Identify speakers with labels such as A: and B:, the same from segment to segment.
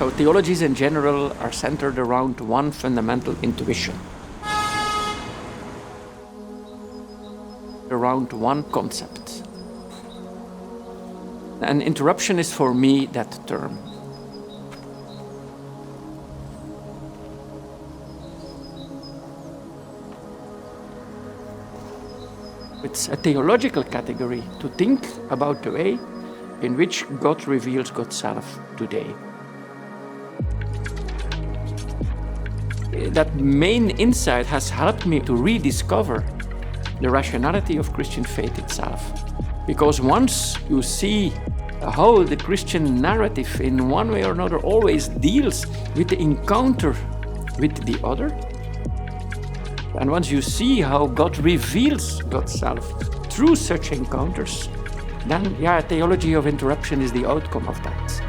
A: So theologies in general are centered around one fundamental intuition, around one concept. And interruption is for me that term. It's a theological category to think about the way in which God reveals God's self today. That main insight has helped me to rediscover the rationality of Christian faith itself. Because once you see how the Christian narrative in one way or another always deals with the encounter with the other, and once you see how God reveals God's self through such encounters, then theology of interruption is the outcome of that.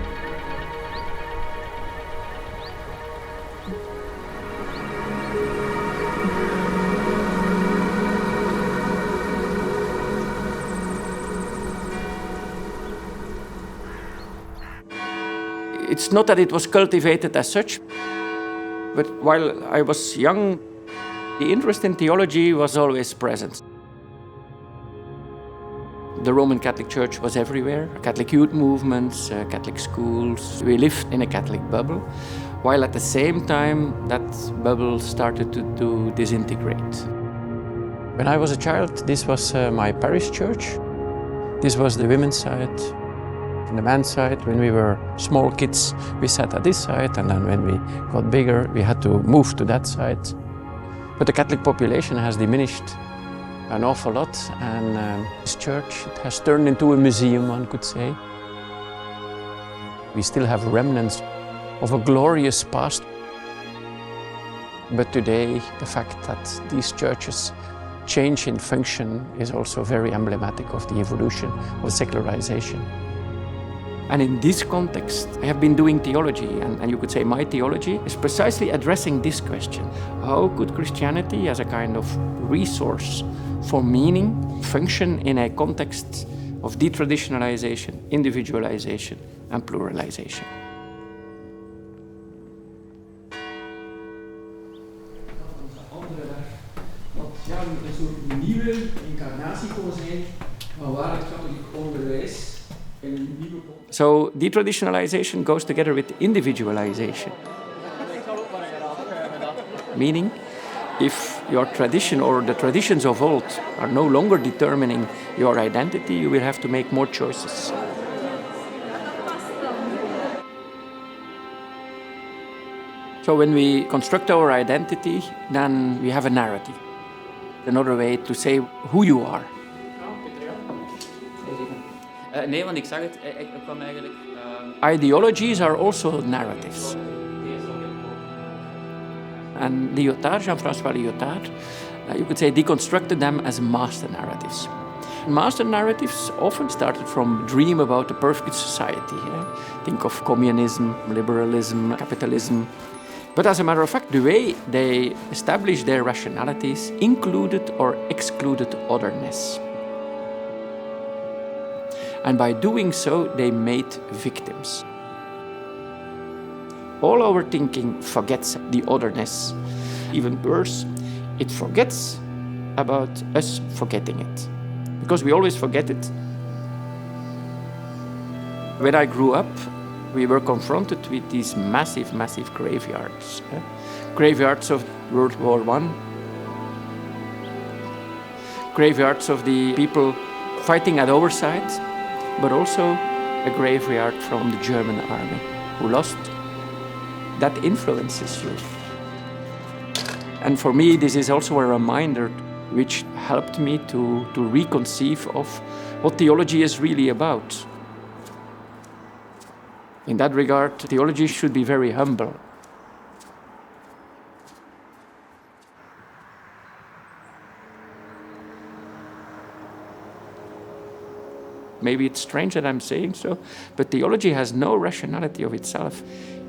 A: It's not that it was cultivated as such, but while I was young, the interest in theology was always present. The Roman Catholic Church was everywhere, Catholic youth movements, Catholic schools. We lived in a Catholic bubble, while at the same time that bubble started to disintegrate. When I was a child, this was my parish church. This was the women's side. On the men's side, when we were small kids, we sat at this side, and then when we got bigger, we had to move to that side. But the Catholic population has diminished an awful lot, and this church has turned into a museum, one could say. We still have remnants of a glorious past. But today, the fact that these churches change in function is also very emblematic of the evolution of secularization. And in this context, I have been doing theology, and you could say my theology is precisely addressing this question. How could Christianity, as a kind of resource for meaning, function in a context of detraditionalization, individualization, and pluralization?
B: Een soort nieuwe incarnatie kon zijn van waar het katholiek onderwijs.
A: So detraditionalization goes together with individualization. Meaning, if your tradition or the traditions of old are no longer determining your identity, you will have to make more choices. So when we construct our identity, then we have a narrative. Another way to say who you are.
C: Nee, want ik zag het. Ik kwam eigenlijk...
A: Ideologies are also narratives. And Lyotard, Jean-François Lyotard, you could say deconstructed them as master narratives. Master narratives often started from a dream about a perfect society. Think of communism, liberalism, capitalism. But as a matter of fact, the way they established their rationalities included or excluded otherness. And by doing so, they made victims. All our thinking forgets the otherness. Even worse, it forgets about us forgetting it. Because we always forget it. When I grew up, we were confronted with these massive, massive graveyards. Graveyards of World War I. Graveyards of the people fighting at our side. But also a graveyard from the German army who lost. That influences you. And for me, this is also a reminder which helped me to reconceive of what theology is really about. In that regard, theology should be very humble. Maybe it's strange that I'm saying so, but theology has no rationality of itself.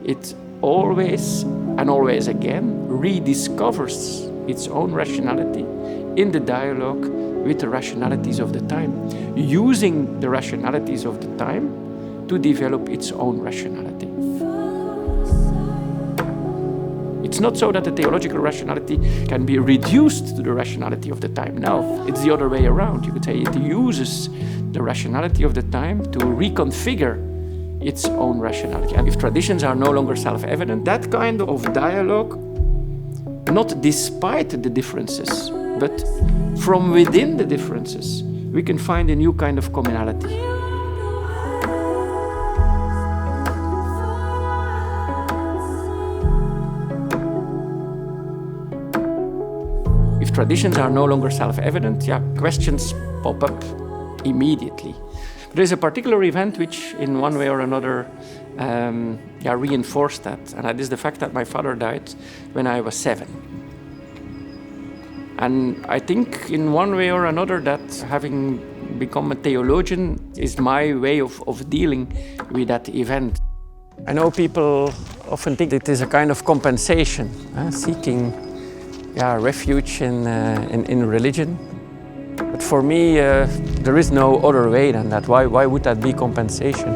A: It always and always again rediscovers its own rationality in the dialogue with the rationalities of the time, using the rationalities of the time to develop its own rationality. It's not so that the theological rationality can be reduced to the rationality of the time. No, it's the other way around. You could say it uses the rationality of the time to reconfigure its own rationality. And if traditions are no longer self-evident, that kind of dialogue, not despite the differences, but from within the differences, we can find a new kind of commonality. If traditions are no longer self-evident, questions pop up immediately. There is a particular event which, in one way or another, reinforced that, and that is the fact that my father died when I was 7. And I think, in one way or another, that having become a theologian is my way of dealing with that event. I know people often think it is a kind of compensation, seeking refuge in religion. But for me, there is no other way than that. Why would that be compensation?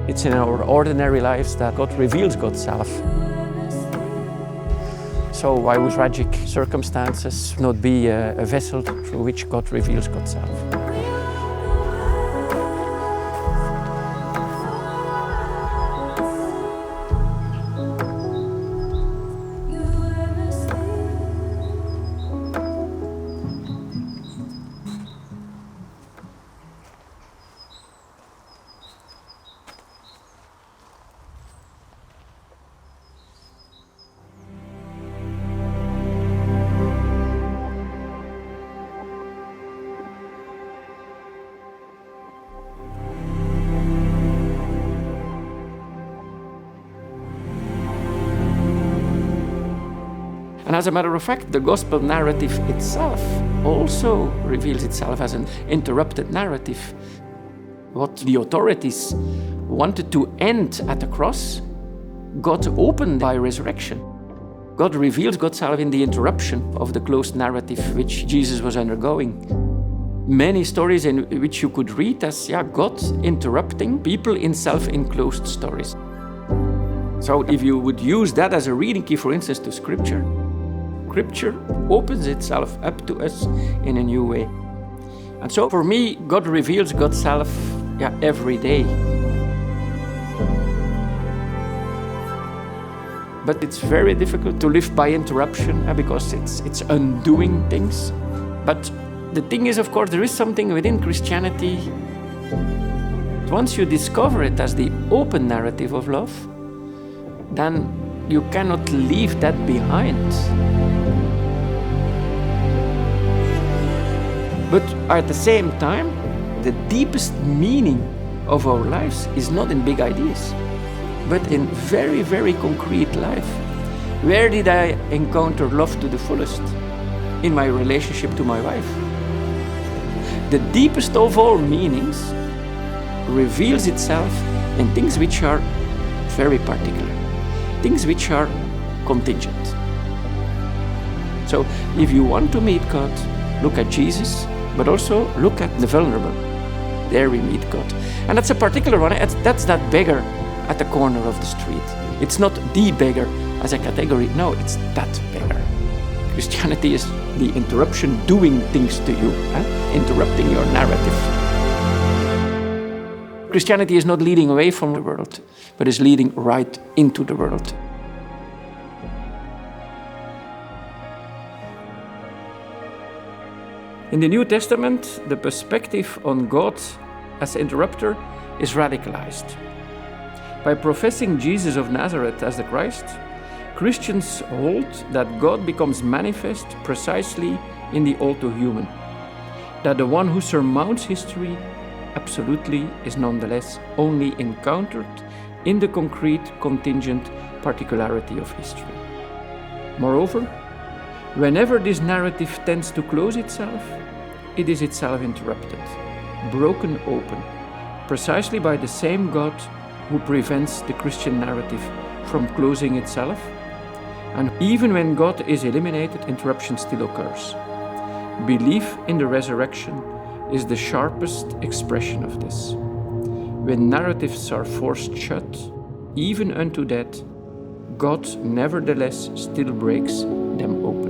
A: It's in our ordinary lives that God reveals God's self. So why would tragic circumstances not be a vessel through which God reveals God's self? And as a matter of fact, the gospel narrative itself also reveals itself as an interrupted narrative. What the authorities wanted to end at the cross, God opened by resurrection. God reveals God's self in the interruption of the closed narrative which Jesus was undergoing. Many stories in which you could read as God interrupting people in self-enclosed stories. So if you would use that as a reading key, for instance, to Scripture, Scripture opens itself up to us in a new way. And so for me, God reveals God's self every day. But it's very difficult to live by interruption because it's undoing things. But the thing is, of course, there is something within Christianity. Once you discover it as the open narrative of love, then you cannot leave that behind. But at the same time, the deepest meaning of our lives is not in big ideas, but in very, very concrete life. Where did I encounter love to the fullest? In my relationship to my wife. The deepest of all meanings reveals itself in things which are very particular, things which are contingent. So if you want to meet God, look at Jesus, but also look at the vulnerable. There we meet God. And that's a particular one. That's that beggar at the corner of the street. It's not the beggar as a category. No, it's that beggar. Christianity is the interruption doing things to you, interrupting your narrative. Christianity is not leading away from the world, but is leading right into the world. In the New Testament, the perspective on God as interrupter is radicalized. By professing Jesus of Nazareth as the Christ, Christians hold that God becomes manifest precisely in the all-too-human, that the one who surmounts history absolutely is nonetheless only encountered in the concrete, contingent particularity of history. Moreover, whenever this narrative tends to close itself, it is itself interrupted, broken open, precisely by the same God who prevents the Christian narrative from closing itself. And even when God is eliminated, interruption still occurs. Belief in the resurrection is the sharpest expression of this. When narratives are forced shut, even unto death, God nevertheless still breaks them open.